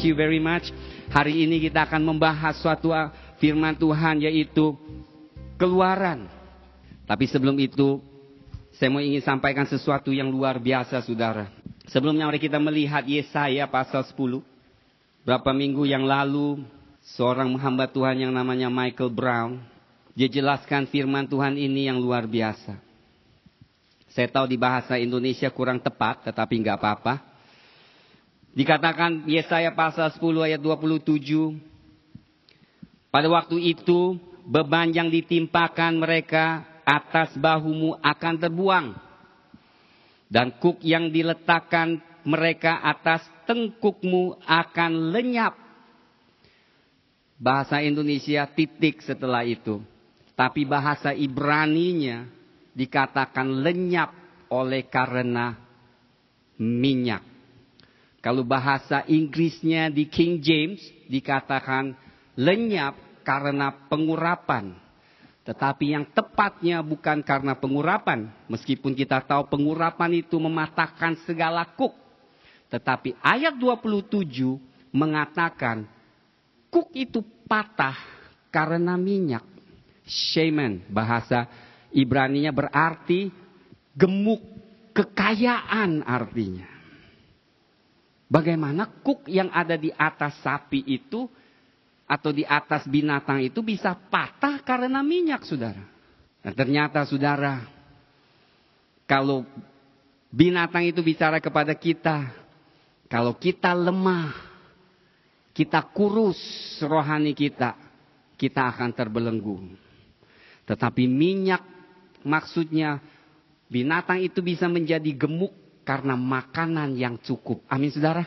you very much. Hari ini kita akan membahas suatu firman Tuhan, yaitu Keluaran. Tapi sebelum itu, saya mau ingin sampaikan sesuatu yang luar biasa, saudara. Sebelumnya mari kita melihat Yesaya pasal 10. Berapa minggu yang lalu, seorang hamba Tuhan yang namanya Michael Brown, dia jelaskan firman Tuhan ini yang luar biasa. Saya tahu di bahasa Indonesia kurang tepat, tetapi nggak apa-apa. Dikatakan Yesaya pasal 10 ayat 27. Pada waktu itu, beban yang ditimpakan mereka atas bahumu akan terbuang. Dan kuk yang diletakkan mereka atas tengkukmu akan lenyap. Bahasa Indonesia titik setelah itu. Tapi bahasa Ibraninya dikatakan lenyap oleh karena minyak. Kalau bahasa Inggrisnya di King James dikatakan lenyap karena pengurapan. Tetapi yang tepatnya bukan karena pengurapan. Meskipun kita tahu pengurapan itu mematahkan segala kuk. Tetapi ayat 27 mengatakan kuk itu patah karena minyak. Shemen, bahasa Ibraninya berarti gemuk, kekayaan artinya. Bagaimana kuk yang ada di atas sapi itu atau di atas binatang itu bisa patah karena minyak, saudara. Nah, ternyata, saudara, kalau binatang itu bicara kepada kita, kalau kita lemah, kita kurus rohani kita akan terbelenggu. Tetapi minyak, maksudnya binatang itu bisa menjadi gemuk karena makanan yang cukup. Amin, saudara.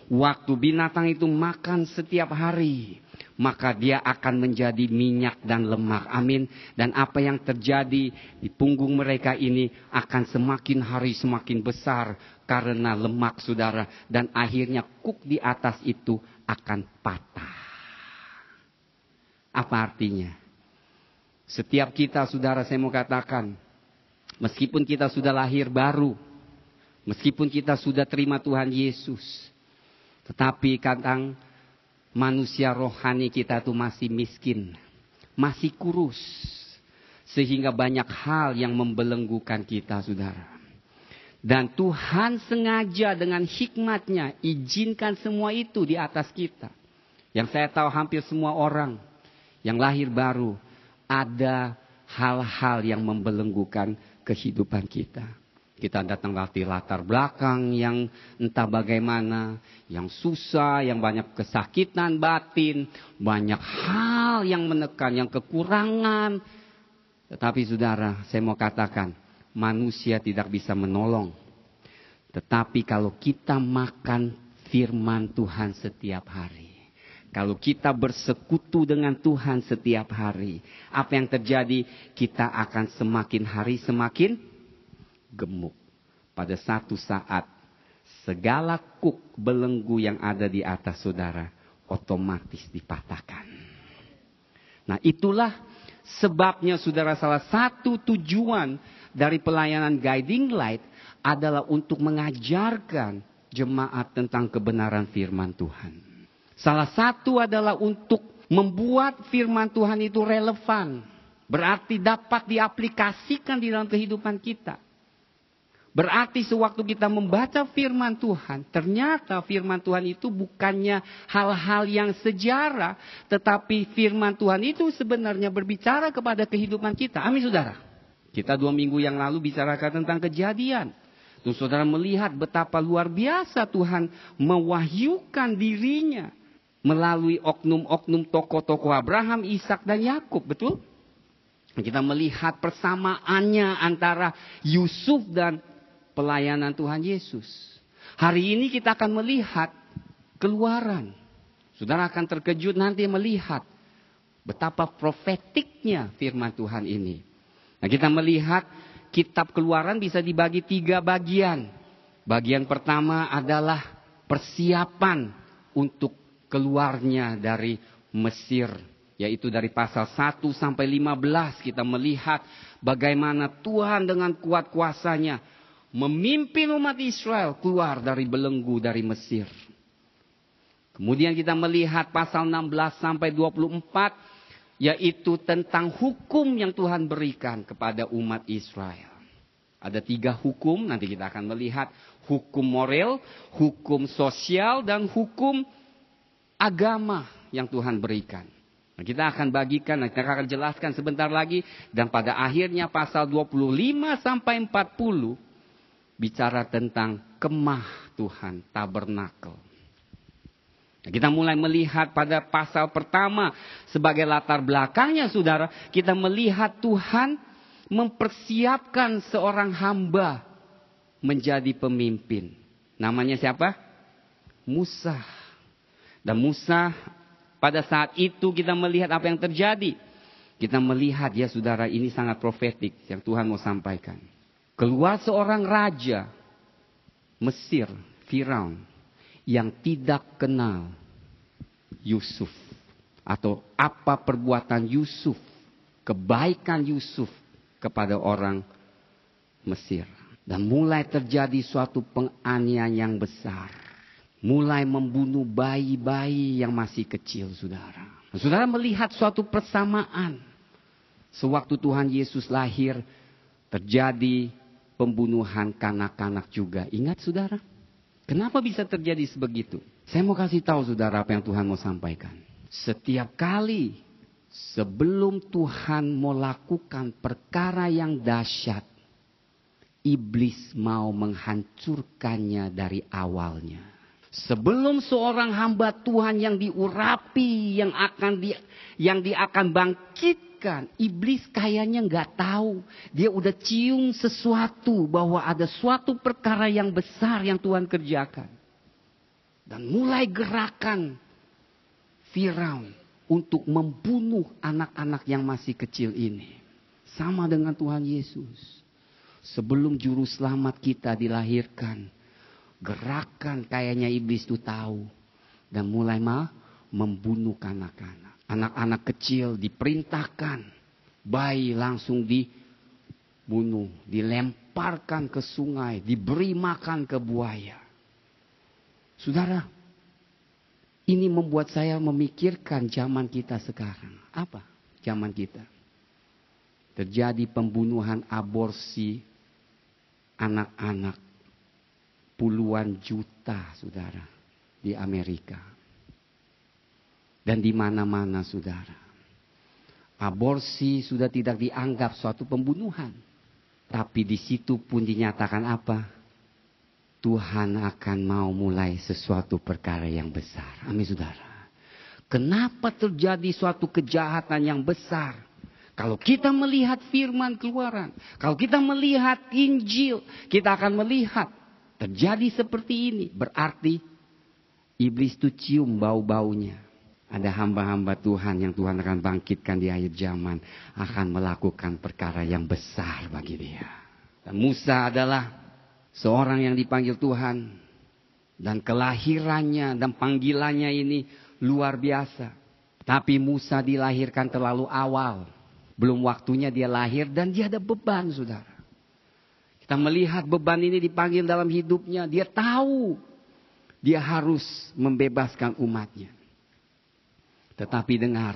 Waktu binatang itu makan setiap hari, maka dia akan menjadi minyak dan lemak. Amin. Dan apa yang terjadi di punggung mereka ini akan semakin hari semakin besar karena lemak, saudara. Dan akhirnya kuk di atas itu akan patah. Apa artinya? Setiap kita, saudara, saya mau katakan, meskipun kita sudah lahir baru, meskipun kita sudah terima Tuhan Yesus, tetapi kadang manusia rohani kita itu masih miskin, masih kurus, sehingga banyak hal yang membelenggukan kita, saudara. Dan Tuhan sengaja dengan hikmatnya izinkan semua itu di atas kita. Yang saya tahu hampir semua orang yang lahir baru, ada hal-hal yang membelenggukan kehidupan kita. Kita datang dari latar belakang yang entah bagaimana, yang susah, yang banyak kesakitan batin, banyak hal yang menekan, yang kekurangan. Tetapi, saudara, saya mau katakan, manusia tidak bisa menolong. Tetapi kalau kita makan firman Tuhan setiap hari, kalau kita bersekutu dengan Tuhan setiap hari, apa yang terjadi? Kita akan semakin hari semakin gemuk. Pada satu saat, segala kuk belenggu yang ada di atas saudara otomatis dipatahkan. Nah, itulah sebabnya, saudara, salah satu tujuan dari pelayanan Guiding Light adalah untuk mengajarkan jemaat tentang kebenaran firman Tuhan. Salah satu adalah untuk membuat firman Tuhan itu relevan. Berarti dapat diaplikasikan di dalam kehidupan kita. Berarti sewaktu kita membaca firman Tuhan, ternyata firman Tuhan itu bukannya hal-hal yang sejarah, tetapi firman Tuhan itu sebenarnya berbicara kepada kehidupan kita. Amin, saudara. Kita 2 minggu yang lalu bicarakan tentang Kejadian. Terus saudara melihat betapa luar biasa Tuhan mewahyukan dirinya melalui oknum-oknum tokoh-tokoh Abraham, Ishak, dan Yakub, betul? Kita melihat persamaannya antara Yusuf dan pelayanan Tuhan Yesus. Hari ini kita akan melihat Keluaran. Saudara akan terkejut nanti melihat betapa profetiknya firman Tuhan ini. Nah, kita melihat kitab Keluaran bisa dibagi 3 bagian. Bagian pertama adalah persiapan untuk keluarnya dari Mesir. Yaitu dari pasal 1 sampai 15 kita melihat bagaimana Tuhan dengan kuat kuasanya memimpin umat Israel keluar dari belenggu dari Mesir. Kemudian kita melihat pasal 16 sampai 24, yaitu tentang hukum yang Tuhan berikan kepada umat Israel. Ada 3 hukum, nanti kita akan melihat hukum moral, hukum sosial, dan hukum agama yang Tuhan berikan. Nah, kita akan bagikan, kita akan jelaskan sebentar lagi. Dan pada akhirnya pasal 25 sampai 40 bicara tentang kemah Tuhan, tabernakel. Nah, kita mulai melihat pada pasal pertama sebagai latar belakangnya, saudara. Kita melihat Tuhan mempersiapkan seorang hamba menjadi pemimpin. Namanya siapa? Musa. Dan Musa pada saat itu kita melihat apa yang terjadi. Kita melihat ya saudara, ini sangat profetik yang Tuhan mau sampaikan. Keluar seorang raja Mesir, Firaun, yang tidak kenal Yusuf. Atau apa perbuatan Yusuf, kebaikan Yusuf kepada orang Mesir. Dan mulai terjadi suatu penganiayaan yang besar. Mulai membunuh bayi-bayi yang masih kecil, saudara. Saudara melihat suatu persamaan. Sewaktu Tuhan Yesus lahir, terjadi pembunuhan kanak-kanak juga. Ingat, saudara? Kenapa bisa terjadi sebegitu? Saya mau kasih tahu, saudara, apa yang Tuhan mau sampaikan. Setiap kali sebelum Tuhan mau lakukan perkara yang dahsyat, iblis mau menghancurkannya dari awalnya. Sebelum seorang hamba Tuhan yang diurapi, yang dia akan bangkitkan, iblis kayaknya nggak tahu. Dia udah cium sesuatu bahwa ada suatu perkara yang besar yang Tuhan kerjakan. Dan mulai gerakan Firaun untuk membunuh anak-anak yang masih kecil ini. Sama dengan Tuhan Yesus. Sebelum juru selamat kita dilahirkan, gerakan kayaknya iblis itu tahu. Dan mulai membunuh anak-anak. Anak-anak kecil diperintahkan. Bayi langsung dibunuh. Dilemparkan ke sungai. Diberi makan ke buaya. Saudara, ini membuat saya memikirkan zaman kita sekarang. Apa zaman kita? Terjadi pembunuhan aborsi anak-anak. Puluhan juta, saudara, di Amerika. Dan di mana-mana, saudara. Aborsi sudah tidak dianggap suatu pembunuhan. Tapi di situ pun dinyatakan apa? Tuhan akan mau mulai sesuatu perkara yang besar. Amin, saudara. Kenapa terjadi suatu kejahatan yang besar? Kalau kita melihat firman Keluaran, kalau kita melihat Injil, kita akan melihat terjadi seperti ini. Berarti iblis itu cium bau-baunya. Ada hamba-hamba Tuhan yang Tuhan akan bangkitkan di akhir zaman. Akan melakukan perkara yang besar bagi dia. Dan Musa adalah seorang yang dipanggil Tuhan. Dan kelahirannya dan panggilannya ini luar biasa. Tapi Musa dilahirkan terlalu awal. Belum waktunya dia lahir dan dia ada beban, saudara. Kita melihat beban ini dipanggil dalam hidupnya. Dia tahu dia harus membebaskan umatnya. Tetapi dengar,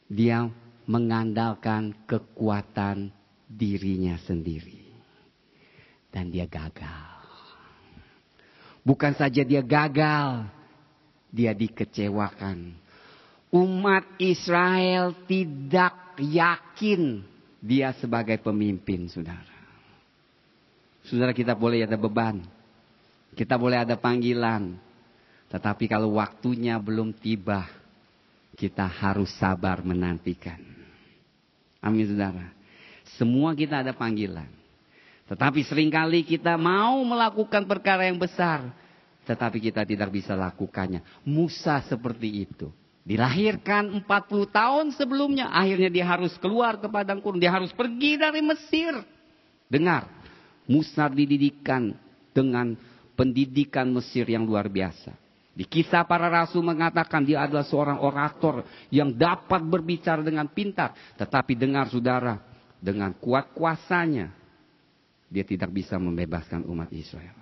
dia mengandalkan kekuatan dirinya sendiri. Dan dia gagal. Bukan saja dia gagal, dia dikecewakan. Umat Israel tidak yakin dia sebagai pemimpin, saudara. Saudara, kita boleh ada beban. Kita boleh ada panggilan. Tetapi kalau waktunya belum tiba, kita harus sabar menantikan. Amin, saudara. Semua kita ada panggilan. Tetapi seringkali kita mau melakukan perkara yang besar. Tetapi kita tidak bisa lakukannya. Musa seperti itu. Dilahirkan 40 tahun sebelumnya. Akhirnya dia harus keluar ke padang gurun. Dia harus pergi dari Mesir. Dengar. Musa dididikan dengan pendidikan Mesir yang luar biasa. Di Kisah Para Rasul mengatakan dia adalah seorang orator yang dapat berbicara dengan pintar. Tetapi dengar, saudara. Dengan kuat kuasanya. Dia tidak bisa membebaskan umat Israel.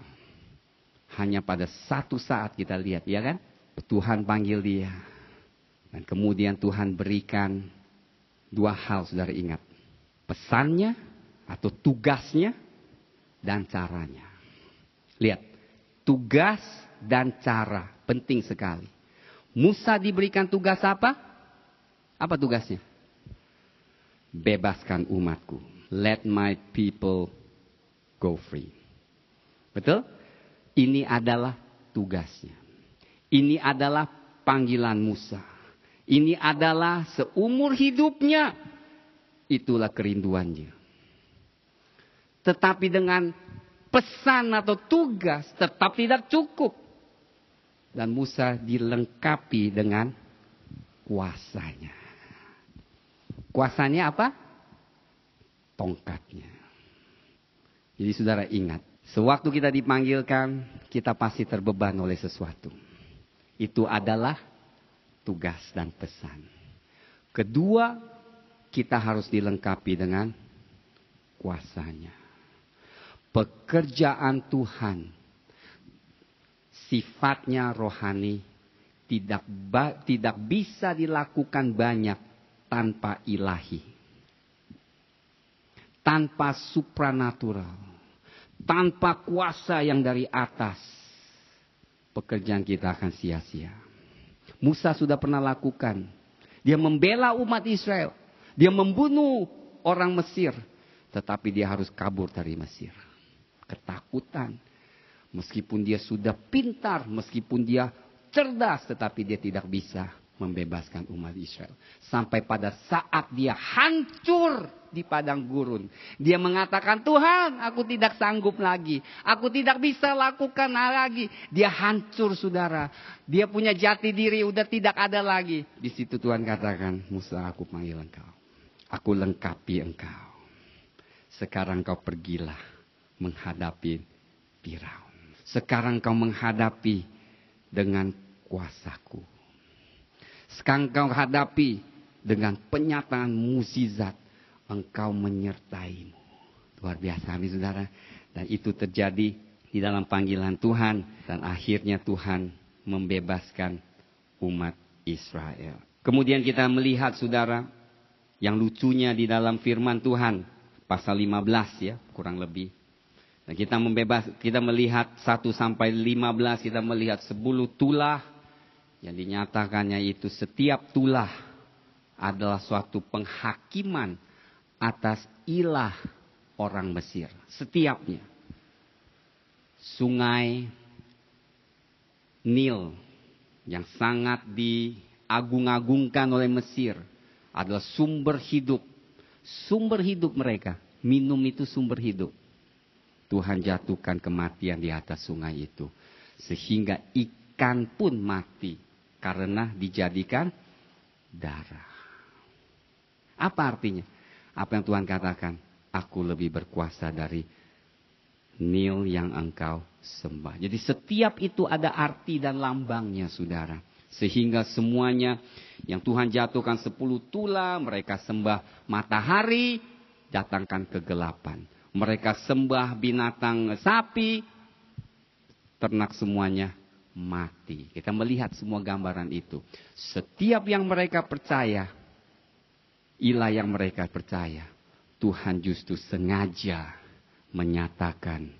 hanya pada satu saat kita lihat, ya kan? Tuhan panggil dia. Dan kemudian Tuhan berikan dua hal, saudara ingat. Pesannya atau tugasnya dan caranya. Lihat, tugas dan cara penting sekali. Musa diberikan tugas apa? Apa tugasnya? Bebaskan umatku. Let my people go free. Betul? Ini adalah tugasnya. Ini adalah panggilan Musa. Ini adalah seumur hidupnya. Itulah kerinduannya. Tetapi dengan pesan atau tugas tetap tidak cukup. Dan Musa dilengkapi dengan kuasanya. Kuasanya apa? Tongkatnya. Jadi saudara ingat, sewaktu kita dipanggilkan, kita pasti terbeban oleh sesuatu. Itu adalah tugas dan pesan. Kedua, kita harus dilengkapi dengan kuasanya. Pekerjaan Tuhan sifatnya rohani, tidak bisa dilakukan banyak tanpa ilahi, tanpa supranatural, tanpa kuasa yang dari atas. Pekerjaan kita akan sia-sia. Musa sudah pernah lakukan. Dia membela umat Israel. Dia membunuh orang Mesir. Tetapi dia harus kabur dari Mesir. Ketakutan. Meskipun dia sudah pintar. Meskipun dia cerdas. Tetapi dia tidak bisa membebaskan umat Israel. Sampai pada saat dia hancur di padang gurun. Dia mengatakan, Tuhan, aku tidak sanggup lagi. Aku tidak bisa lakukan lagi. Dia hancur, saudara. Dia punya jati diri, udah tidak ada lagi. Di situ Tuhan katakan, Musa, aku panggil engkau. Aku lengkapi engkau. Sekarang kau pergilah menghadapi Firaun. Sekarang kau menghadapi dengan kuasaku. Sekarang kau hadapi dengan penyataan mukjizat. Engkau menyertaimu. Luar biasa, amin saudara. Dan itu terjadi di dalam panggilan Tuhan. Dan akhirnya Tuhan membebaskan umat Israel. Kemudian kita melihat saudara, yang lucunya di dalam firman Tuhan. Pasal 15 ya, kurang lebih. Dan kita melihat 1 sampai 15, kita melihat 10 tulah. Yang dinyatakannya itu setiap tulah adalah suatu penghakiman atas ilah orang Mesir. Setiapnya. Sungai Nil yang sangat diagung-agungkan oleh Mesir adalah sumber hidup. Sumber hidup mereka. Minum itu sumber hidup. Tuhan jatuhkan kematian di atas sungai itu. Sehingga ikan pun mati. Karena dijadikan darah. Apa artinya? Apa yang Tuhan katakan? Aku lebih berkuasa dari Nil yang engkau sembah. Jadi setiap itu ada arti dan lambangnya, saudara. Sehingga semuanya yang Tuhan jatuhkan 10 tulah, mereka sembah matahari, datangkan kegelapan. Mereka sembah binatang sapi, ternak semuanya mati. Kita melihat semua gambaran itu. Setiap yang mereka percaya, ilah yang mereka percaya, Tuhan justru sengaja menyatakan,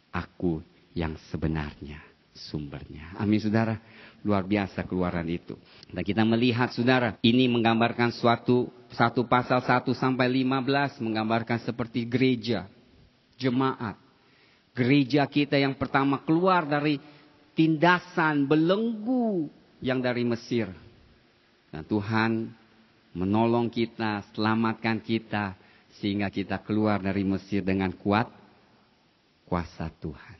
aku yang sebenarnya sumbernya. Amin saudara. Luar biasa keluaran itu. Dan kita melihat saudara, ini menggambarkan satu pasal 1 sampai 15 menggambarkan seperti gereja, jemaat. Gereja kita yang pertama keluar dari tindasan belenggu yang dari Mesir. Dan Tuhan menolong kita, selamatkan kita, sehingga kita keluar dari Mesir dengan kuat kuasa Tuhan.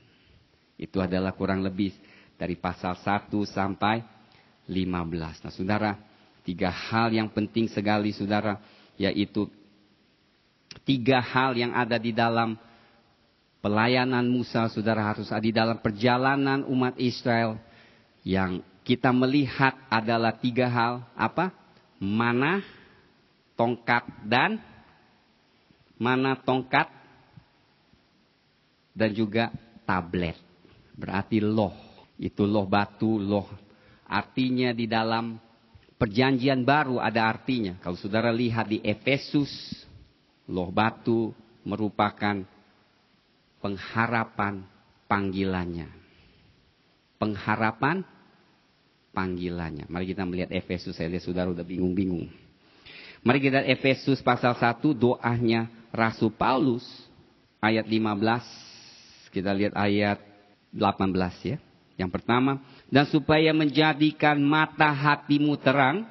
Itu adalah kurang lebih dari pasal 1 sampai 15. Nah saudara, 3 hal yang penting sekali saudara, yaitu 3 hal yang ada di dalam pelayanan Musa, saudara, harus ada di dalam perjalanan umat Israel. Yang kita melihat adalah 3 hal, apa? Mana, tongkat, dan juga tablet. Berarti loh. Itu loh batu, loh. Artinya di dalam perjanjian baru ada artinya. Kalau saudara lihat di Efesus, loh batu merupakan pengharapan panggilannya. Pengharapan panggilannya. Mari kita melihat Efesus. Saya lihat saudara udah bingung-bingung. Mari kita lihat Efesus pasal 1, doanya Rasul Paulus. Ayat 15. Kita lihat ayat 18 ya. Yang pertama. Dan supaya menjadikan mata hatimu terang.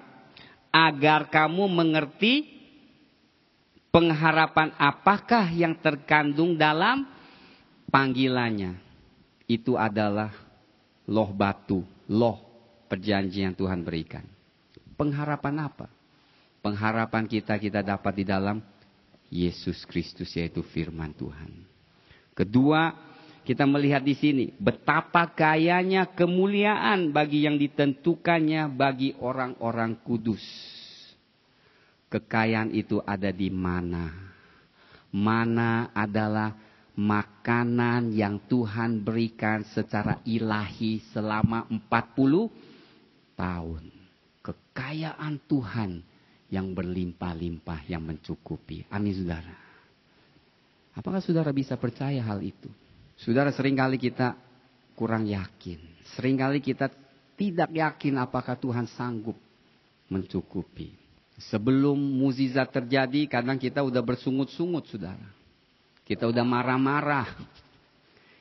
Agar kamu mengerti pengharapan apakah yang terkandung dalam panggilannya. Itu adalah loh batu. Loh perjanjian Tuhan berikan. Pengharapan apa? Pengharapan kita dapat di dalam Yesus Kristus, yaitu firman Tuhan. Kedua, kita melihat di sini betapa kayanya kemuliaan bagi yang ditentukannya bagi orang-orang kudus. Kekayaan itu ada di mana? Mana adalah makanan yang Tuhan berikan secara ilahi selama 40 tahun. Kekayaan Tuhan yang berlimpah-limpah, yang mencukupi. Amin saudara. Apakah saudara bisa percaya hal itu? Saudara, seringkali kita kurang yakin. Seringkali kita tidak yakin apakah Tuhan sanggup mencukupi. Sebelum mukjizat terjadi, kadang kita udah bersungut-sungut saudara. Kita udah marah-marah.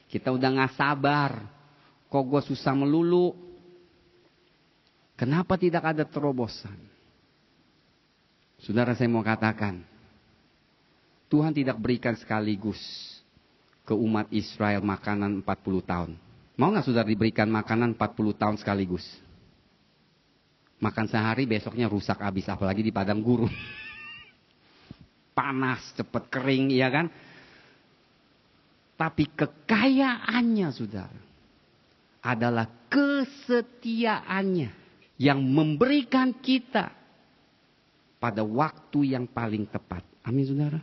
Kita udah gak sabar. Kok gue susah melulu? Kenapa tidak ada terobosan? Saudara, saya mau katakan. Tuhan tidak berikan sekaligus ke umat Israel makanan 40 tahun. Mau gak saudara diberikan makanan 40 tahun sekaligus? Makan sehari besoknya rusak habis. Apalagi di padang gurun. Panas, cepat kering, ya kan? Tapi kekayaannya saudara adalah kesetiaannya. Yang memberikan kita pada waktu yang paling tepat. Amin saudara.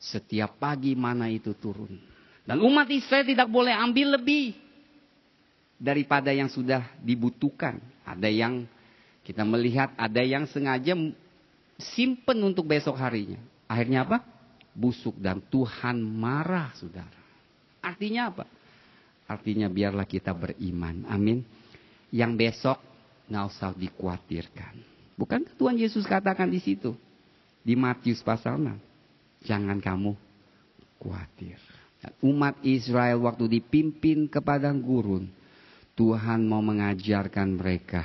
Setiap pagi mana itu turun. Dan umat Israel tidak boleh ambil lebih daripada yang sudah dibutuhkan. Ada yang kita melihat, ada yang sengaja simpen untuk besok harinya. Akhirnya apa? Busuk dan Tuhan marah saudara. Artinya apa? Artinya biarlah kita beriman. Amin. Yang besok nggak usah dikhawatirkan. Bukan Tuhan Yesus katakan di situ. Di Matius pasal 6. Jangan kamu khawatir. Umat Israel waktu dipimpin ke padang gurun. Tuhan mau mengajarkan mereka.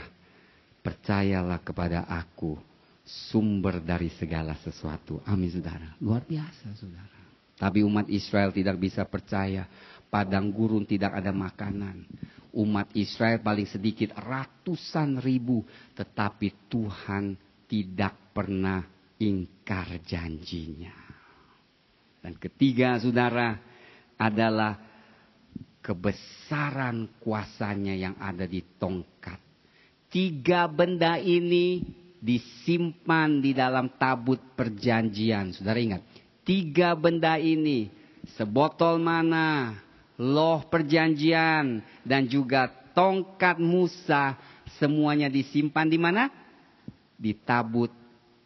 Percayalah kepada aku. Sumber dari segala sesuatu. Amin saudara. Luar biasa saudara. Tapi umat Israel tidak bisa percaya. Padang gurun tidak ada makanan. Umat Israel paling sedikit ratusan ribu. Tetapi Tuhan tidak pernah ingkar janjinya. Dan ketiga saudara adalah kebesaran kuasanya yang ada di tongkat. 3 benda ini disimpan di dalam tabut perjanjian. Saudara ingat. 3 benda ini. Sebotol mana, loh perjanjian, dan juga tongkat Musa, semuanya disimpan di mana? Di tabut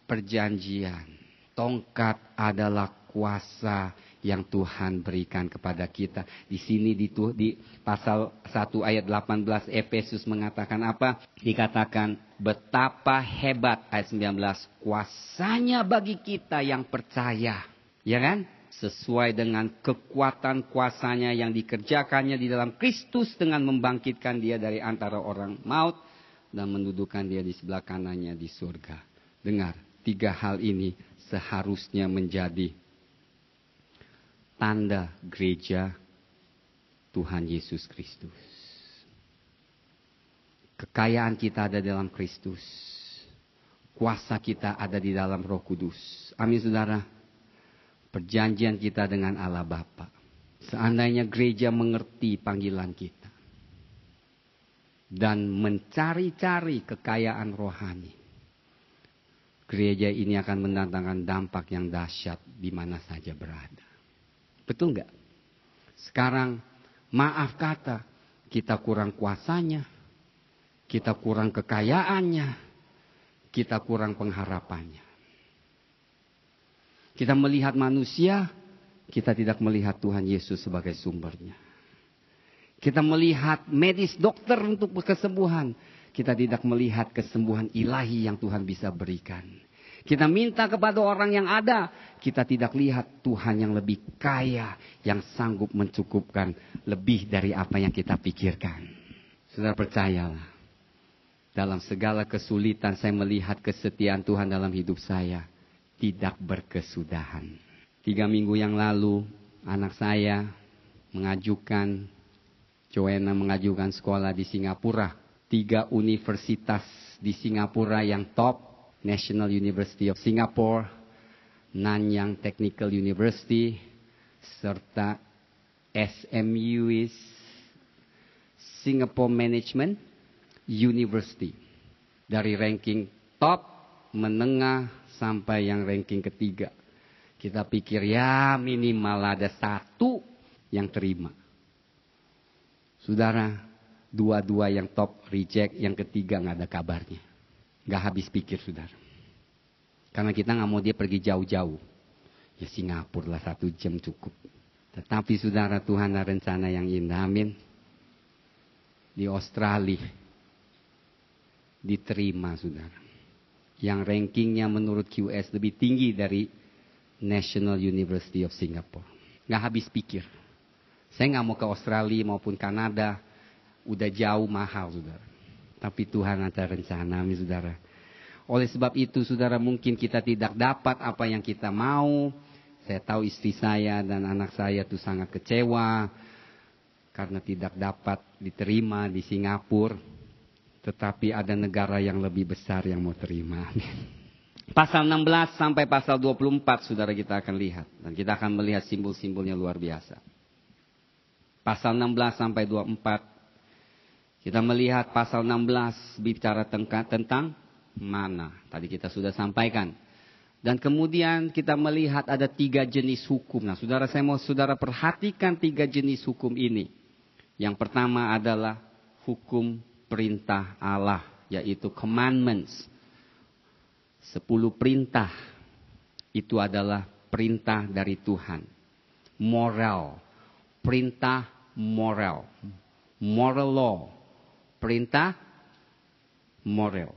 perjanjian. Tongkat adalah kuasa yang Tuhan berikan kepada kita. Di sini di pasal 1 ayat 18 Efesus mengatakan apa? Dikatakan betapa hebat ayat 19 kuasanya bagi kita yang percaya. Ya kan? Sesuai dengan kekuatan kuasanya yang dikerjakannya di dalam Kristus dengan membangkitkan dia dari antara orang maut dan mendudukkan dia di sebelah kanannya di surga. Dengar, 3 hal ini seharusnya menjadi tanda gereja Tuhan Yesus Kristus. Kekayaan kita ada dalam Kristus. Kuasa kita ada di dalam Roh Kudus. Amin saudara. Perjanjian kita dengan Allah Bapa. Seandainya gereja mengerti panggilan kita. Dan mencari-cari kekayaan rohani. Gereja ini akan mendatangkan dampak yang dahsyat di mana saja berada. Betul nggak? Sekarang maaf kata, kita kurang kuasanya, kita kurang kekayaannya, kita kurang pengharapannya. Kita melihat manusia, kita tidak melihat Tuhan Yesus sebagai sumbernya. Kita melihat medis dokter untuk kesembuhan, kita tidak melihat kesembuhan ilahi yang Tuhan bisa berikan. Kita minta kepada orang yang ada, kita tidak lihat Tuhan yang lebih kaya, yang sanggup mencukupkan lebih dari apa yang kita pikirkan. Saudara percayalah, dalam segala kesulitan saya melihat kesetiaan Tuhan dalam hidup saya tidak berkesudahan. 3 minggu yang lalu, anak saya mengajukan, Joanna mengajukan sekolah di Singapura. 3 universitas di Singapura yang top, National University of Singapore, Nanyang Technical University, serta SMU, Singapore Management University. Dari ranking top, menengah, sampai yang ranking ketiga. Kita pikir ya minimal ada 1 yang terima. Saudara, 2 yang top reject, yang ketiga nggak ada kabarnya. Nggak habis pikir, saudara. Karena kita nggak mau dia pergi jauh-jauh. Ya Singapura lah 1 jam cukup. Tetapi saudara, Tuhan ada rencana yang indah. Amin. Di Australia diterima, saudara. Yang rankingnya menurut QS lebih tinggi dari National University of Singapore. Nggak habis pikir. Saya nggak mau ke Australia maupun Kanada. Udah jauh, mahal, saudara. Tapi Tuhan ada rencana, saudara. Oleh sebab itu, saudara, mungkin kita tidak dapat apa yang kita mau. Saya tahu istri saya dan anak saya itu sangat kecewa karena tidak dapat diterima di Singapura. Tetapi ada negara yang lebih besar yang mau terima. Pasal 16 sampai pasal 24, saudara, kita akan lihat. Dan kita akan melihat simbol-simbolnya luar biasa. Pasal 16 sampai 24. Kita melihat pasal 16 bicara tentang mana. Tadi kita sudah sampaikan. Dan kemudian kita melihat ada 3 jenis hukum. Nah, saudara, saya mau saudara perhatikan 3 jenis hukum ini. Yang pertama adalah hukum perintah Allah, yaitu commandments. 10 perintah. Itu adalah perintah dari Tuhan. Moral. Perintah moral. Moral law. Perintah moral.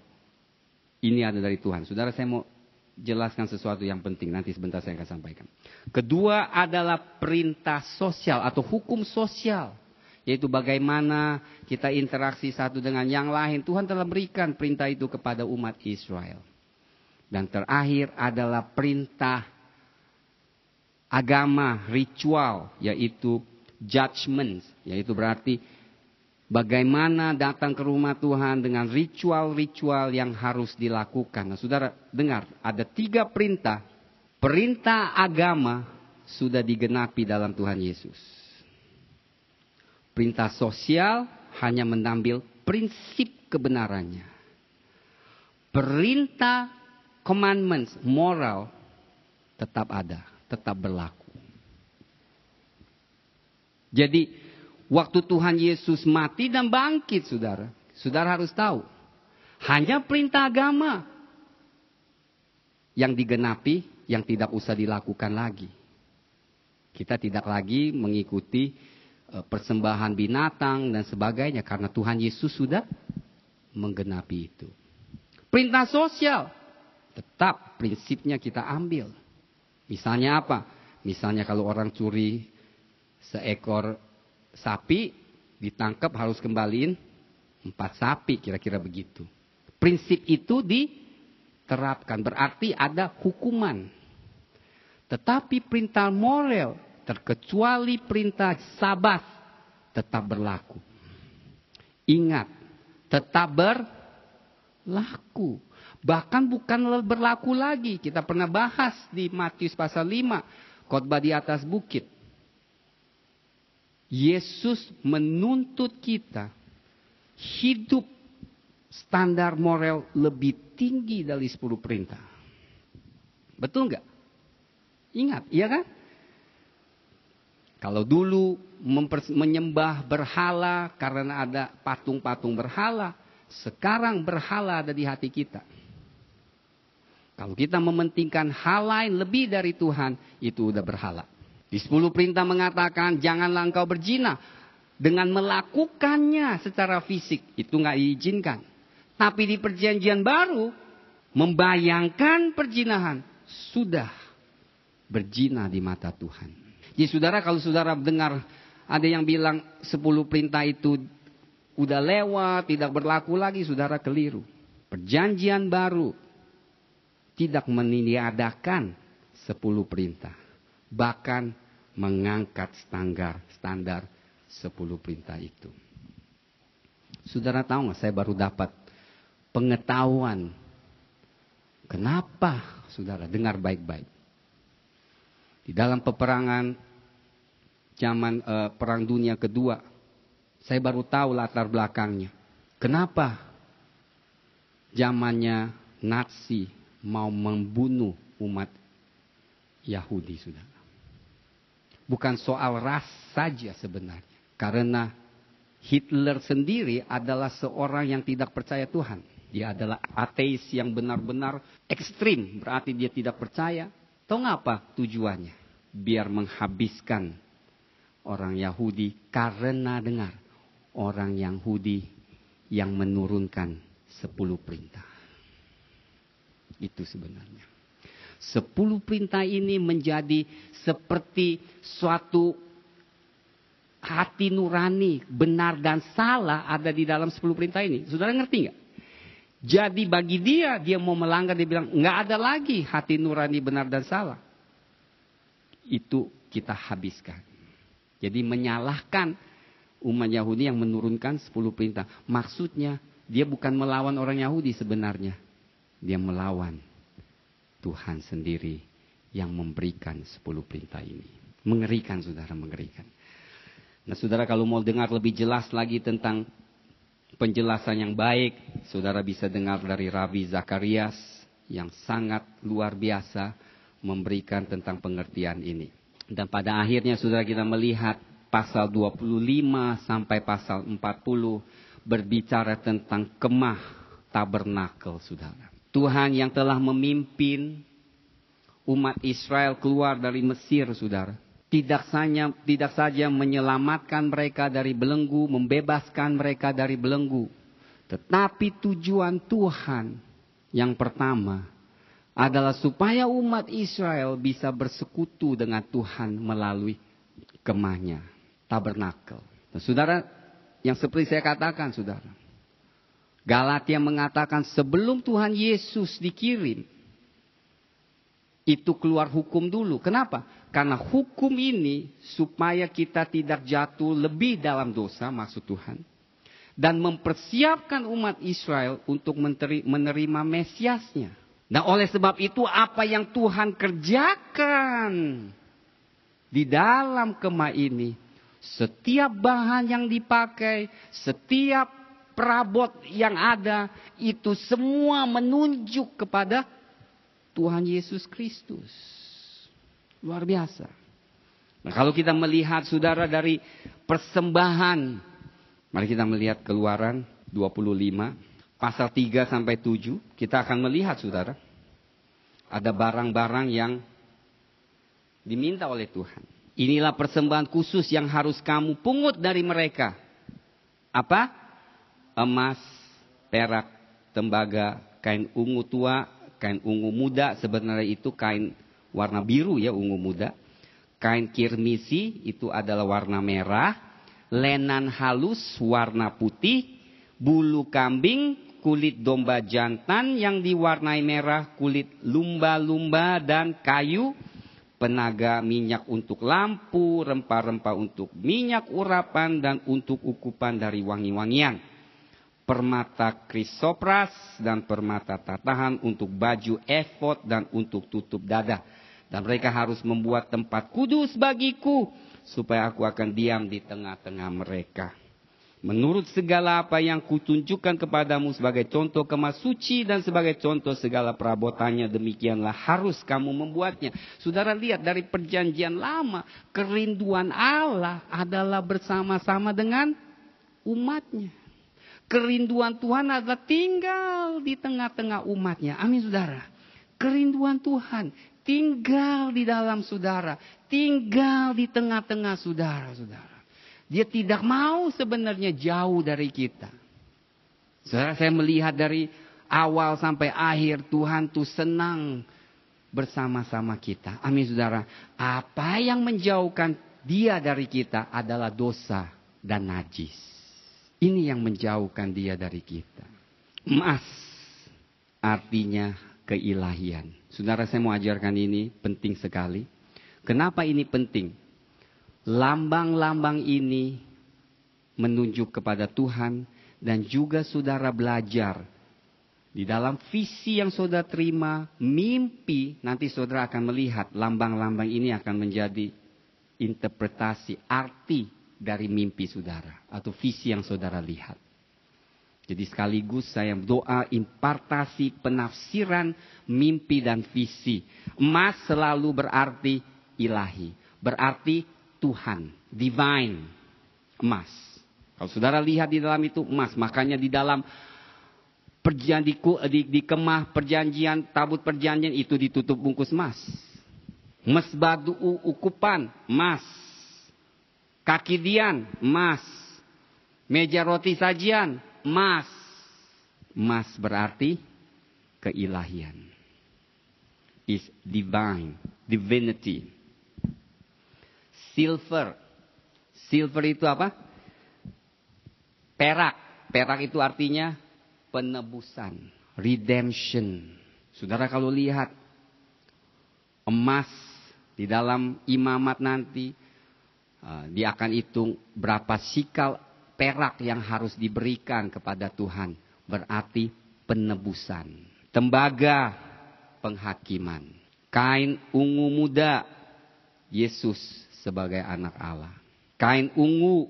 Ini ada dari Tuhan. Saudara, saya mau jelaskan sesuatu yang penting. Nanti sebentar saya akan sampaikan. Kedua adalah perintah sosial atau hukum sosial. Yaitu bagaimana kita interaksi satu dengan yang lain. Tuhan telah berikan perintah itu kepada umat Israel. Dan terakhir adalah perintah agama, ritual. Yaitu judgment. Yaitu berarti bagaimana datang ke rumah Tuhan dengan ritual-ritual yang harus dilakukan. Nah, saudara, dengar, ada 3 perintah. Perintah agama sudah digenapi dalam Tuhan Yesus. Perintah sosial hanya mengambil prinsip kebenarannya. Perintah commandments, moral, tetap ada, tetap berlaku. Jadi, waktu Tuhan Yesus mati dan bangkit, saudara. Saudara harus tahu. Hanya perintah agama yang digenapi, yang tidak usah dilakukan lagi. Kita tidak lagi mengikuti persembahan binatang dan sebagainya. Karena Tuhan Yesus sudah menggenapi itu. Perintah sosial. Tetap prinsipnya kita ambil. Misalnya apa? Misalnya kalau orang curi seekor sapi, ditangkap harus kembaliin 4 sapi, kira-kira begitu. Prinsip itu diterapkan, berarti ada hukuman. Tetapi perintah moral, terkecuali perintah Sabat, tetap berlaku. Ingat, tetap berlaku. Bahkan bukan berlaku lagi. Kita pernah bahas di Matius pasal 5, khotbah di atas bukit. Yesus menuntut kita hidup standar moral lebih tinggi dari 10 perintah. Betul nggak? Ingat, iya kan? Kalau dulu menyembah berhala karena ada patung-patung berhala, sekarang berhala ada di hati kita. Kalau kita mementingkan hal lain lebih dari Tuhan, itu udah berhala. Di 10 perintah mengatakan, janganlah engkau berzina. Dengan melakukannya secara fisik, itu nggak diizinkan. Tapi di perjanjian baru, membayangkan perzinahan, sudah berzina di mata Tuhan. Jadi saudara, kalau saudara dengar ada yang bilang 10 perintah itu udah lewat, tidak berlaku lagi, saudara keliru. Perjanjian baru tidak meniadakan 10 perintah. Bahkan mengangkat standar 10 perintah itu. Saudara tahu nggak, saya baru dapat pengetahuan. Kenapa? Saudara dengar baik-baik. Di dalam peperangan zaman Perang Dunia Kedua, saya baru tahu latar belakangnya. Kenapa zamannya Nazi mau membunuh umat Yahudi, saudara? Bukan soal ras saja sebenarnya. Karena Hitler sendiri adalah seorang yang tidak percaya Tuhan. Dia adalah ateis yang benar-benar ekstrim. Berarti dia tidak percaya. Tahu nggak apa tujuannya? Biar menghabiskan orang Yahudi. Karena dengar, orang Yahudi yang menurunkan 10 perintah. Itu sebenarnya. 10 perintah ini menjadi seperti suatu hati nurani, benar dan salah ada di dalam 10 perintah ini. Saudara ngerti nggak? Jadi bagi dia mau melanggar, dia bilang nggak ada lagi hati nurani benar dan salah. Itu kita habiskan. Jadi menyalahkan umat Yahudi yang menurunkan 10 perintah. Maksudnya dia bukan melawan orang Yahudi sebenarnya. Dia melawan Tuhan sendiri yang memberikan 10 perintah ini. Mengerikan, saudara, mengerikan. Nah, saudara, kalau mau dengar lebih jelas lagi tentang penjelasan yang baik, saudara bisa dengar dari Rabi Zakarias yang sangat luar biasa memberikan tentang pengertian ini. Dan pada akhirnya, saudara, kita melihat pasal 25 sampai pasal 40 berbicara tentang kemah tabernakel, saudara. Tuhan yang telah memimpin umat Israel keluar dari Mesir, saudara. Tidak saja menyelamatkan mereka dari belenggu, membebaskan mereka dari belenggu. Tetapi tujuan Tuhan yang pertama adalah supaya umat Israel bisa bersekutu dengan Tuhan melalui kemahnya, tabernakel. Nah, saudara, yang seperti saya katakan, saudara. Galatia mengatakan sebelum Tuhan Yesus dikirim, itu keluar hukum dulu. Kenapa? Karena hukum ini supaya kita tidak jatuh lebih dalam dosa, maksud Tuhan. Dan mempersiapkan umat Israel untuk menerima Mesiasnya. Nah, oleh sebab itu apa yang Tuhan kerjakan di dalam kemah ini, setiap bahan yang dipakai, setiap perabot yang ada, itu semua menunjuk kepada Tuhan Yesus Kristus. Luar biasa. Nah, kalau kita melihat, saudara, dari persembahan, mari kita melihat Keluaran 25 pasal 3 sampai 7, kita akan melihat, saudara, ada barang-barang yang diminta oleh Tuhan. Inilah persembahan khusus yang harus kamu pungut dari mereka. Apa? Emas, perak, tembaga, kain ungu tua, kain ungu muda, sebenarnya itu kain warna biru ya, ungu muda. Kain kirmisi itu adalah warna merah. Lenan halus warna putih. Bulu kambing, kulit domba jantan yang diwarnai merah, kulit lumba-lumba dan kayu. Penaga minyak untuk lampu, rempah-rempah untuk minyak urapan dan untuk ukupan dari wangi-wangian. Permata krisopras dan permata tatahan untuk baju efod dan untuk tutup dada. Dan mereka harus membuat tempat kudus bagiku supaya aku akan diam di tengah-tengah mereka. Menurut segala apa yang kutunjukkan kepadamu sebagai contoh kemas suci dan sebagai contoh segala perabotannya, demikianlah harus kamu membuatnya. Saudara lihat dari perjanjian lama, kerinduan Allah adalah bersama-sama dengan umatnya. Kerinduan Tuhan adalah tinggal di tengah-tengah umatnya. Amin saudara. Kerinduan Tuhan tinggal di dalam saudara. Tinggal di tengah-tengah saudara-saudara. Dia tidak mau sebenarnya jauh dari kita. Saudara, saya melihat dari awal sampai akhir Tuhan tuh senang bersama-sama kita. Amin saudara. Apa yang menjauhkan dia dari kita adalah dosa dan najis. Ini yang menjauhkan dia dari kita. Emas artinya keilahian. Saudara, saya mau ajarkan ini penting sekali. Kenapa ini penting? Lambang-lambang ini menunjuk kepada Tuhan dan juga saudara belajar di dalam visi yang saudara terima, mimpi, nanti saudara akan melihat lambang-lambang ini akan menjadi interpretasi arti dari mimpi saudara atau visi yang saudara lihat. Jadi sekaligus saya doa impartasi penafsiran mimpi dan visi. Emas selalu berarti ilahi, berarti Tuhan, divine, emas. Kalau saudara lihat di dalam itu emas, makanya di dalam di kemah perjanjian, tabut perjanjian itu ditutup bungkus emas. Mesbah ukupan, emas. Kaki dian, emas. Meja roti sajian, emas. Emas berarti keilahian. Is divine, divinity. Silver. Silver itu apa? Perak. Perak itu artinya penebusan. Redemption. Saudara kalau lihat emas di dalam imamat nanti, dia akan hitung berapa sikal perak yang harus diberikan kepada Tuhan. Berarti penebusan. Tembaga, penghakiman. Kain ungu muda, Yesus sebagai anak Allah. Kain ungu,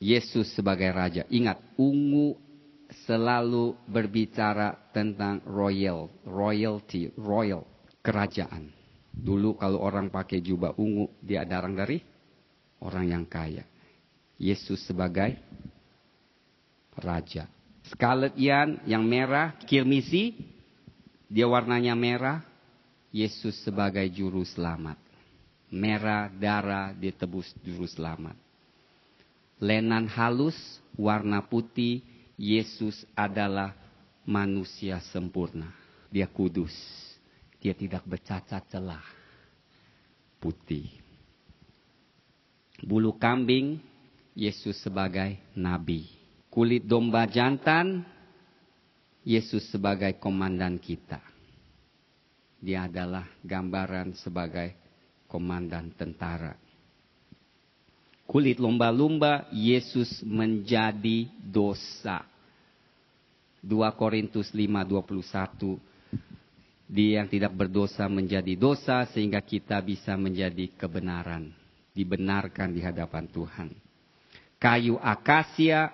Yesus sebagai raja. Ingat, ungu selalu berbicara tentang royalty, kerajaan. Dulu kalau orang pakai jubah ungu, dia darang dari orang yang kaya. Yesus sebagai raja. Scarlet yarn yang merah, kirmisi, dia warnanya merah. Yesus sebagai juru selamat. Merah darah ditebus juru selamat. Lenan halus, warna putih, Yesus adalah manusia sempurna. Dia kudus. Dia tidak bercacat celah. Putih. Bulu kambing, Yesus sebagai nabi. Kulit domba jantan, Yesus sebagai komandan kita. Dia adalah gambaran sebagai komandan tentara. Kulit lumba-lumba, Yesus menjadi dosa. 2 Korintus 5:21. Dia yang tidak berdosa menjadi dosa sehingga kita bisa menjadi kebenaran. Dibenarkan di hadapan Tuhan. Kayu akasia,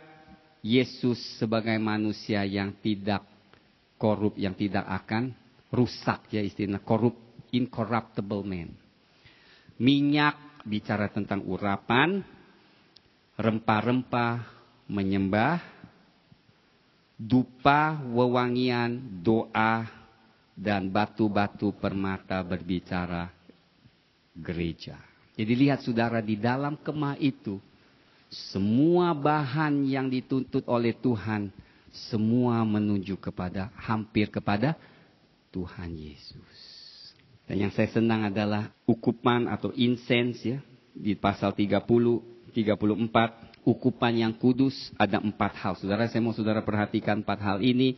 Yesus sebagai manusia yang tidak korup, yang tidak akan rusak, ya istilah korup, incorruptible man. Minyak bicara tentang urapan, rempah-rempah menyembah, dupa wewangian doa, dan batu-batu permata berbicara gereja. Jadi lihat saudara, di dalam kemah itu semua bahan yang dituntut oleh Tuhan semua menuju kepada, hampir kepada Tuhan Yesus. Dan yang saya senang adalah ukupan atau incense ya. Di pasal 30, 34. Ukupan yang kudus ada 4 hal. Saudara, saya mau saudara perhatikan 4 hal ini.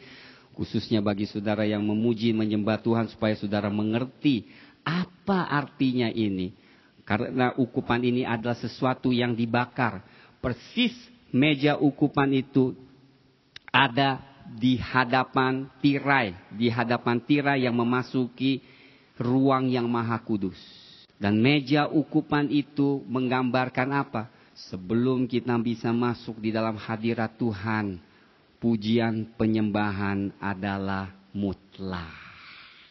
Khususnya bagi saudara yang memuji, menyembah Tuhan. Supaya saudara mengerti apa artinya ini. Karena ukupan ini adalah sesuatu yang dibakar. Persis meja ukupan itu ada di hadapan tirai. Di hadapan tirai yang memasuki ruang yang maha kudus. Dan meja ukupan itu menggambarkan apa? Sebelum kita bisa masuk di dalam hadirat Tuhan, pujian penyembahan adalah mutlak.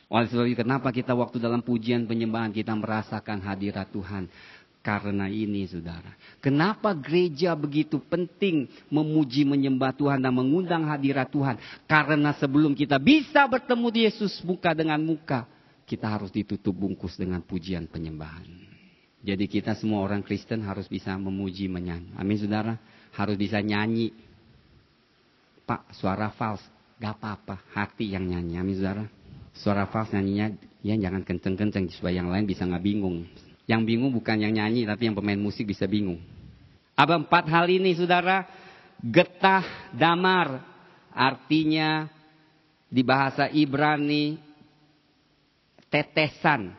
Oleh sebab itu, kenapa kita waktu dalam pujian penyembahan kita merasakan hadirat Tuhan? Karena ini, saudara. Kenapa gereja begitu penting memuji menyembah Tuhan dan mengundang hadirat Tuhan? Karena sebelum kita bisa bertemu Yesus muka dengan muka, kita harus ditutup bungkus dengan pujian penyembahan. Jadi kita semua orang Kristen harus bisa memuji menyanyi. Amin, saudara. Harus bisa nyanyi. Pak, suara fals, gak apa-apa. Hati yang nyanyi. Amin, saudara. Suara fals nyanyinya, ya jangan kenceng-kenceng supaya yang lain bisa gak bingung. Yang bingung bukan yang nyanyi, tapi yang pemain musik bisa bingung. Ada 4 hal ini, saudara. Getah damar, artinya di bahasa Ibrani tetesan.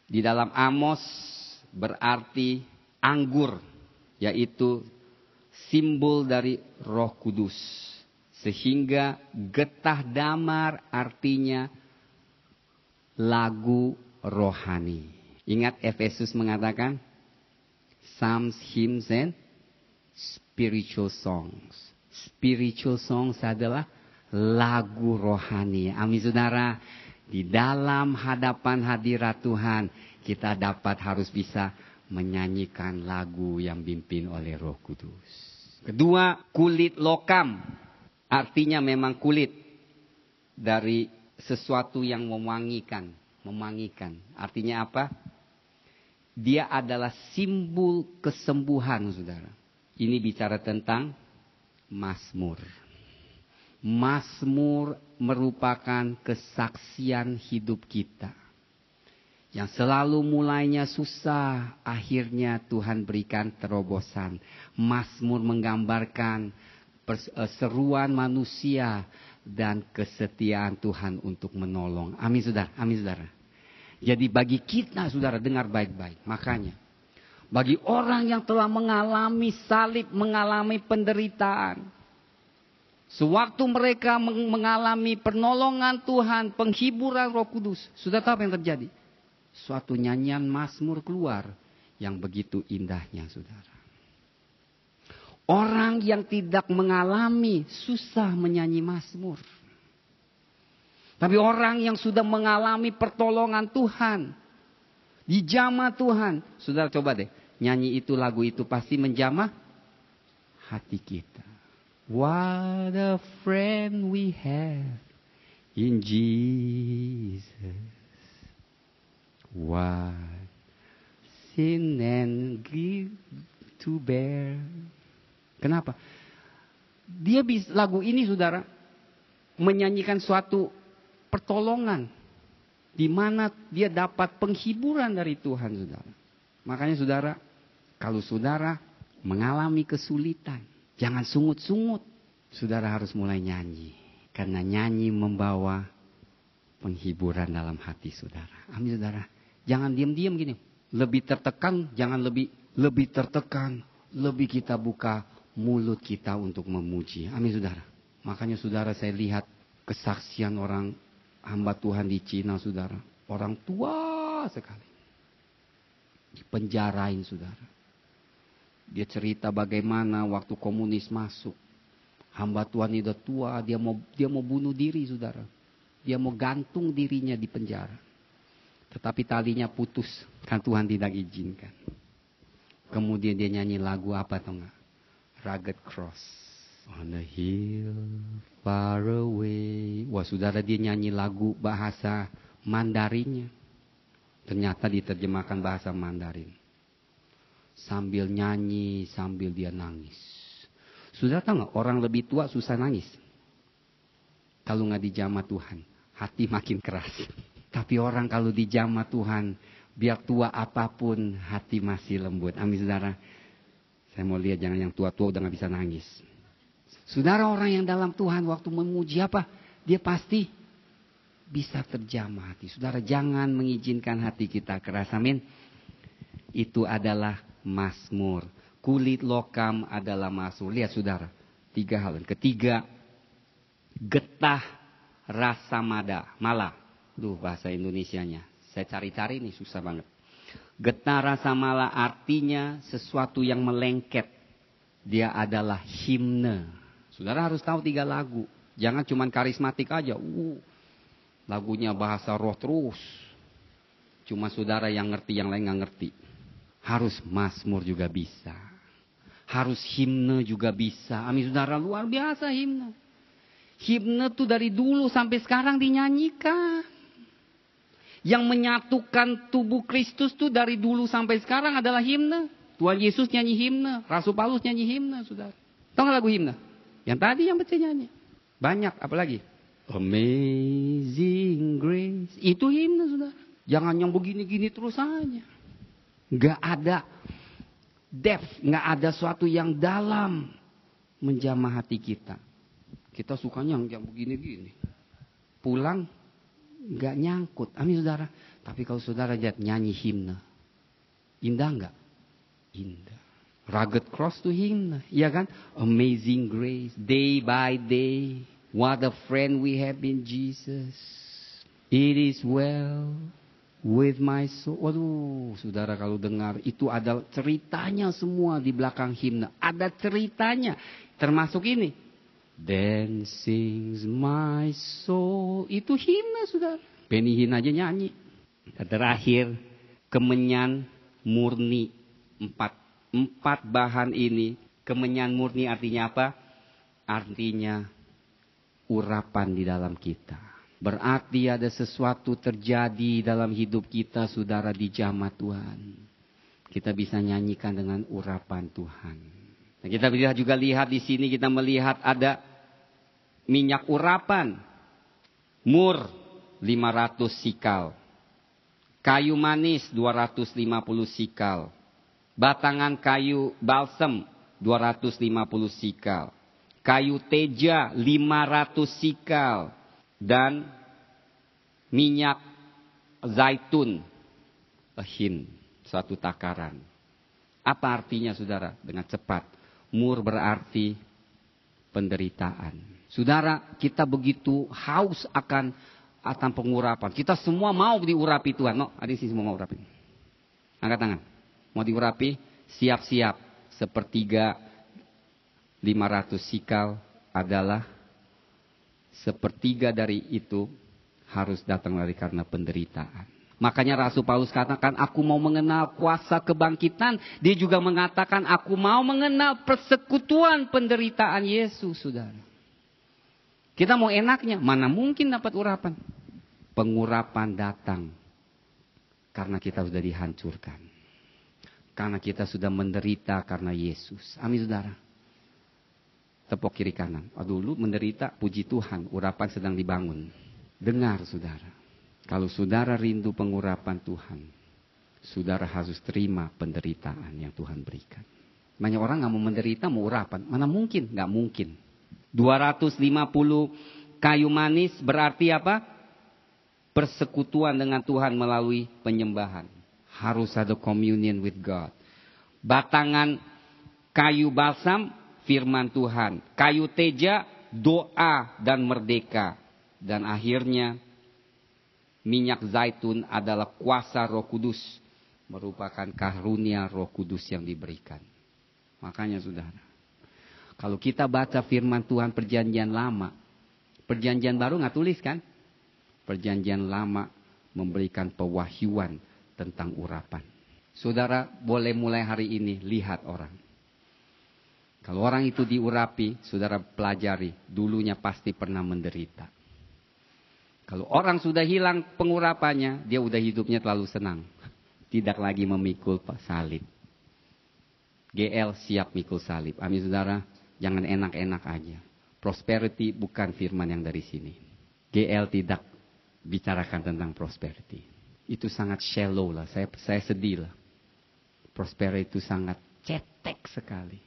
Di dalam Amos berarti anggur, yaitu simbol dari Roh Kudus. Sehingga getah damar artinya lagu rohani. Ingat Efesus mengatakan psalms, hymns, and spiritual songs. Spiritual songs adalah lagu rohani. Amin, saudara. Di dalam hadapan hadirat Tuhan, kita harus bisa menyanyikan lagu yang dipimpin oleh Roh Kudus. Kedua, kulit lokam. Artinya memang kulit dari sesuatu yang mewangikan. Artinya apa? Dia adalah simbol kesembuhan, saudara. Ini bicara tentang Mazmur. Mazmur merupakan kesaksian hidup kita. Yang selalu mulainya susah, akhirnya Tuhan berikan terobosan. Mazmur menggambarkan seruan manusia dan kesetiaan Tuhan untuk menolong. Amin, saudara. Amin, saudara. Jadi bagi kita, saudara, dengar baik-baik. Makanya, bagi orang yang telah mengalami salib, mengalami penderitaan. Sewaktu mereka mengalami pertolongan Tuhan, penghiburan Roh Kudus. Sudah tahu apa yang terjadi? Suatu nyanyian Mazmur keluar yang begitu indahnya, saudara. Orang yang tidak mengalami susah menyanyi Mazmur. Tapi orang yang sudah mengalami pertolongan Tuhan, dijamah Tuhan. Saudara coba deh, nyanyi itu, lagu itu pasti menjamah hati kita. What a friend we have in Jesus. What sin and grief to bear. Kenapa? Dia bisa, lagu ini, saudara, menyanyikan suatu pertolongan di mana dia dapat penghiburan dari Tuhan, saudara. Makanya, saudara, kalau saudara mengalami kesulitan, jangan sungut-sungut. Saudara harus mulai nyanyi, karena nyanyi membawa penghiburan dalam hati saudara. Amin, saudara. Jangan diam-diam gini. Lebih tertekan, jangan lebih tertekan. Lebih kita buka mulut kita untuk memuji. Amin, saudara. Makanya, saudara, saya lihat kesaksian orang hamba Tuhan di Cina, saudara. Orang tua sekali. Dipenjarain, saudara. Dia cerita bagaimana waktu komunis masuk. Hamba Tuhan itu tua, dia mau bunuh diri, saudara. Dia mau gantung dirinya di penjara. Tetapi talinya putus, kan Tuhan tidak izinkan. Kemudian dia nyanyi lagu apa atau enggak? Rugged Cross. On a hill far away. Wah, saudara, dia nyanyi lagu bahasa Mandarinnya. Ternyata diterjemahkan bahasa Mandarin. Sambil nyanyi, sambil dia nangis. Saudara tahu nggak, orang lebih tua susah nangis. Kalau nggak dijamah Tuhan, hati makin keras. Tapi orang kalau dijamah Tuhan, biar tua apapun, hati masih lembut. Amin, saudara. Saya mau lihat, jangan yang tua-tua udah nggak bisa nangis. Saudara, orang yang dalam Tuhan waktu memuji apa? Dia pasti bisa terjamah hati. Saudara, jangan mengizinkan hati kita keras. Amin. Itu adalah Mazmur. Kulit lokam adalah Mazmur. Lihat, saudara, 3 hal. Ketiga, getah rasa mala. Duh, bahasa Indonesianya. Saya cari-cari nih, susah banget. Getara samala artinya sesuatu yang melengket. Dia adalah himne. Saudara harus tahu 3 lagu. Jangan cuma karismatik aja. Lagunya bahasa roh terus. Cuma saudara yang ngerti, yang lain nggak ngerti. Harus mazmur juga bisa. Harus himne juga bisa. Amin saudara, luar biasa himne. Himne tuh dari dulu sampai sekarang dinyanyikan. Yang menyatukan tubuh Kristus tuh dari dulu sampai sekarang adalah himne. Tuhan Yesus nyanyi himne. Rasul Paulus nyanyi himne, saudara. Tahu nggak lagu himne? Yang tadi yang Bece nyanyi. Banyak, apalagi? Amazing Grace. Itu himne, saudara. Jangan yang begini-gini terus aja. Nggak ada depth, nggak ada sesuatu yang dalam menjamah hati kita. Kita sukanya yang begini-gini. Pulang nggak nyangkut. Amin saudara. Tapi kalau saudara lihat nyanyi himne, indah nggak? Indah. Rugged Cross itu himne, iya kan? Amazing Grace, day by day, what a friend we have in Jesus. It is well with my soul. Waduh, saudara kalau dengar itu ada ceritanya semua di belakang himne. Ada ceritanya, termasuk ini. Then sings my soul. Itu himne, saudara. Benny Hinn aja nyanyi. Dan terakhir, kemenyan murni. 4 bahan ini. Kemenyan murni artinya apa? Artinya urapan di dalam kita. Berarti ada sesuatu terjadi dalam hidup kita, saudara, di jamaah Tuhan. Kita bisa nyanyikan dengan urapan Tuhan. Nah, kita juga lihat di sini, kita melihat ada minyak urapan. Mur 500 sikal. Kayu manis 250 sikal. Batangan kayu balsam 250 sikal. Kayu teja 500 sikal. Dan minyak zaitun, hin, 1 takaran. Apa artinya saudara? Dengan cepat. Mur berarti penderitaan. Saudara, kita begitu haus akan pengurapan. Kita semua mau diurapi Tuhan. No, ada sih semua mau urapi. Angkat tangan. Mau diurapi? Siap-siap. 1/3 500 sikal adalah 1/3 dari itu harus datang dari karena penderitaan. Makanya Rasul Paulus katakan, aku mau mengenal kuasa kebangkitan. Dia juga mengatakan, aku mau mengenal persekutuan penderitaan Yesus, saudara. Kita mau enaknya, mana mungkin dapat urapan. Pengurapan datang karena kita sudah dihancurkan. Karena kita sudah menderita karena Yesus. Amin saudara. Tepuk kiri kanan. Dulu menderita, puji Tuhan, urapan sedang dibangun. Dengar saudara. Kalau saudara rindu pengurapan Tuhan, saudara harus terima penderitaan yang Tuhan berikan. Banyak orang gak mau menderita, mau urapan. Mana mungkin? Gak mungkin. 250 kayu manis berarti apa? Persekutuan dengan Tuhan melalui penyembahan. Harus ada communion with God. Batangan kayu balsam, firman Tuhan. Kayu teja, doa dan merdeka. Dan akhirnya minyak zaitun adalah kuasa Roh Kudus. Merupakan karunia Roh Kudus yang diberikan. Makanya saudara, kalau kita baca firman Tuhan perjanjian lama, perjanjian baru nggak tulis kan? Perjanjian lama memberikan pewahyuan tentang urapan. Saudara boleh mulai hari ini lihat orang. Kalau orang itu diurapi, saudara pelajari, dulunya pasti pernah menderita. Kalau orang sudah hilang pengurapannya, dia udah hidupnya terlalu senang. Tidak lagi memikul salib. GL siap mikul salib. Amin saudara, jangan enak-enak aja. Prosperity bukan firman yang dari sini. GL tidak bicarakan tentang prosperity. Itu sangat shallow lah, saya sedih lah. Prosperity itu sangat cetek sekali.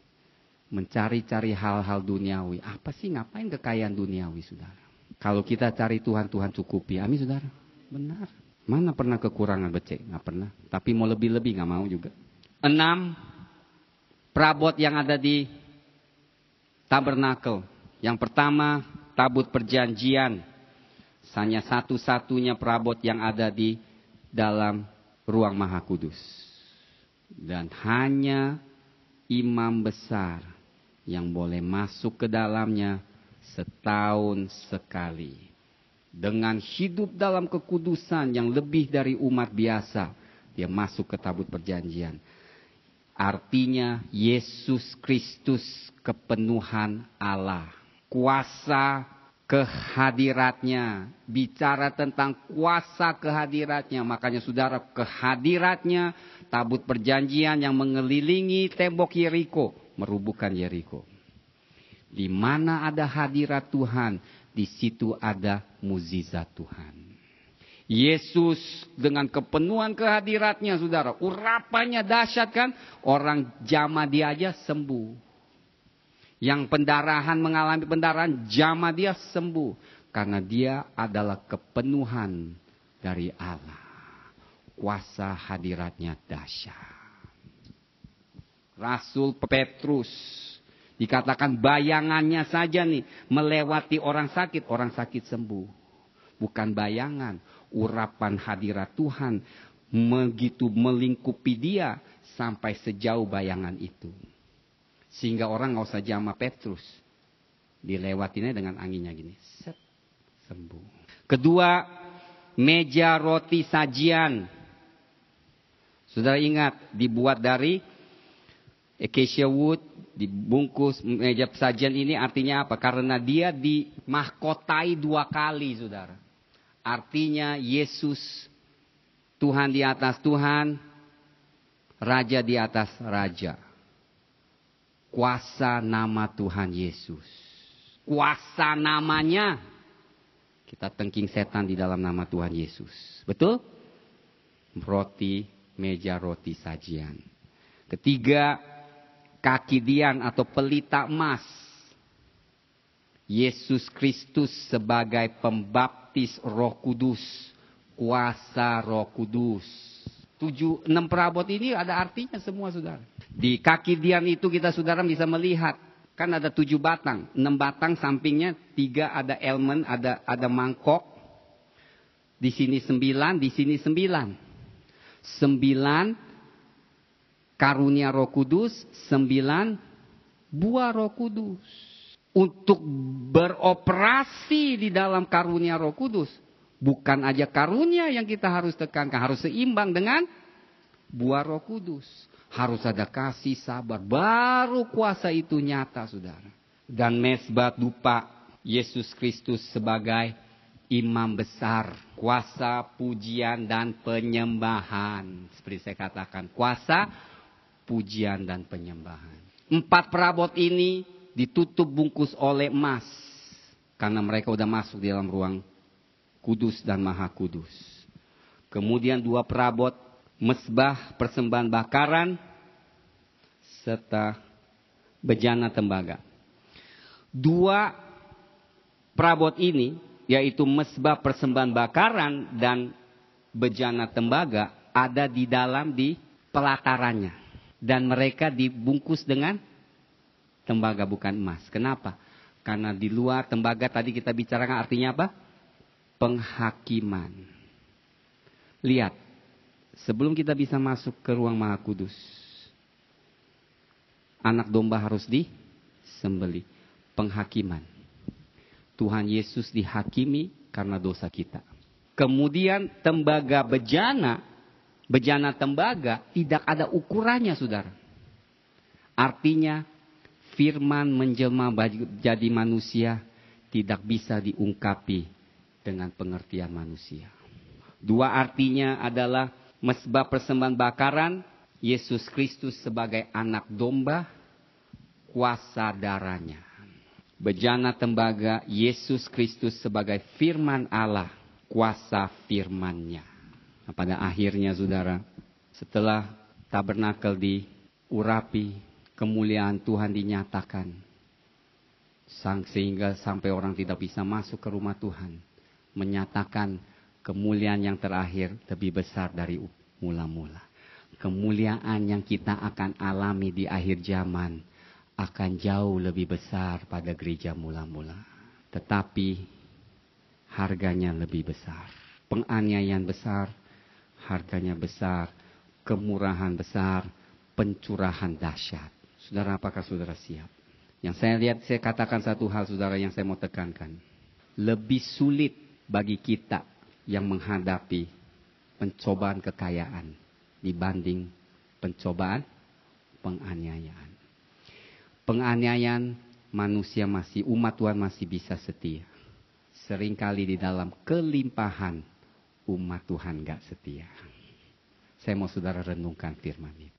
Mencari-cari hal-hal duniawi. Apa sih, ngapain kekayaan duniawi saudara? Kalau kita cari Tuhan, Tuhan cukupi. Amin saudara. Benar. Mana pernah kekurangan becek? Nggak pernah. Tapi mau lebih-lebih nggak mau juga. 6. Perabot yang ada di tabernakel. Yang pertama, tabut perjanjian. Hanya satu-satunya perabot yang ada di dalam ruang Maha Kudus. Dan hanya imam besar yang boleh masuk ke dalamnya setahun sekali. Dengan hidup dalam kekudusan yang lebih dari umat biasa, dia masuk ke tabut perjanjian. Artinya Yesus Kristus kepenuhan Allah. Kuasa kehadiratnya. Bicara tentang kuasa kehadiratnya. Makanya saudara, kehadiratnya tabut perjanjian yang mengelilingi tembok Yeriko. Merubuhkan Yeriko. Di mana ada hadirat Tuhan, di situ ada mukjizat Tuhan. Yesus dengan kepenuhan kehadiratnya, saudara, urapannya dahsyat kan? Orang jamah dia aja sembuh. Yang pendarahan mengalami pendarahan, jamah dia sembuh. Karena dia adalah kepenuhan dari Allah. Kuasa hadiratnya dahsyat. Rasul Petrus dikatakan bayangannya saja nih melewati orang sakit sembuh. Bukan bayangan, urapan hadirat Tuhan begitu melingkupi dia sampai sejauh bayangan itu. Sehingga orang nggak usah jamah Petrus, dilewatinya dengan anginnya gini, set, sembuh. Kedua, meja roti sajian. Saudara ingat, dibuat dari acacia wood, dibungkus. Meja sajian ini artinya apa? Karena dia dimahkotai 2 kali, saudara. Artinya Yesus, Tuhan di atas Tuhan, Raja di atas Raja. Kuasa nama Tuhan Yesus. Kuasa namanya. Kita tengking setan di dalam nama Tuhan Yesus. Betul? Meja roti sajian. Ketiga, kaki dian atau pelita emas. Yesus Kristus sebagai pembaptis Roh Kudus. Kuasa Roh Kudus. 6 perabot ini ada artinya semua, saudara. Di kaki dian itu kita, saudara, bisa melihat. Kan ada 7 batang. 6 batang sampingnya, 3 ada elemen, ada mangkok. Di sini 9, di sini 9. 9 karunia Roh Kudus, 9 buah Roh Kudus. Untuk beroperasi di dalam karunia Roh Kudus, bukan aja karunia yang kita harus tekankan, harus seimbang dengan buah Roh Kudus. Harus ada kasih, sabar, baru kuasa itu nyata, saudara. Dan mezbah dupa Yesus Kristus sebagai imam besar, kuasa pujian dan penyembahan. Seperti saya katakan, kuasa pujian dan penyembahan. 4 perabot ini ditutup bungkus oleh emas. Karena mereka sudah masuk di dalam ruang kudus dan maha kudus. Kemudian 2 perabot mezbah persembahan bakaran serta bejana tembaga. 2 perabot ini, yaitu mezbah persembahan bakaran dan bejana tembaga, ada di dalam di pelatarannya. Dan mereka dibungkus dengan tembaga, bukan emas. Kenapa? Karena di luar tembaga tadi kita bicarakan artinya apa? Penghakiman. Lihat, sebelum kita bisa masuk ke ruang maha kudus, anak domba harus disembelih. Penghakiman. Tuhan Yesus dihakimi karena dosa kita. Kemudian tembaga bejana tembaga tidak ada ukurannya, saudara. Artinya firman menjelma jadi manusia tidak bisa diungkapi dengan pengertian manusia. 2 artinya adalah mezbah persembahan bakaran, Yesus Kristus sebagai anak domba, kuasa darahnya. Bejana tembaga, Yesus Kristus sebagai firman Allah, kuasa firman-Nya. Nah, pada akhirnya, saudara, setelah tabernakel diurapi, kemuliaan Tuhan dinyatakan. Sehingga sampai orang tidak bisa masuk ke rumah Tuhan. Menyatakan kemuliaan yang terakhir lebih besar dari mula-mula. Kemuliaan yang kita akan alami di akhir zaman akan jauh lebih besar pada gereja mula-mula. Tetapi harganya lebih besar. Penganiayaan besar harganya besar, kemurahan besar, pencurahan dahsyat. Saudara, apakah saudara siap? Yang saya lihat, saya katakan satu hal saudara yang saya mau tekankan. Lebih sulit bagi kita yang menghadapi pencobaan kekayaan dibanding pencobaan penganiayaan. Penganiayaan manusia masih, umat Tuhan masih bisa setia. Seringkali di dalam kelimpahan umat Tuhan gak setia. Saya mau saudara renungkan firman itu.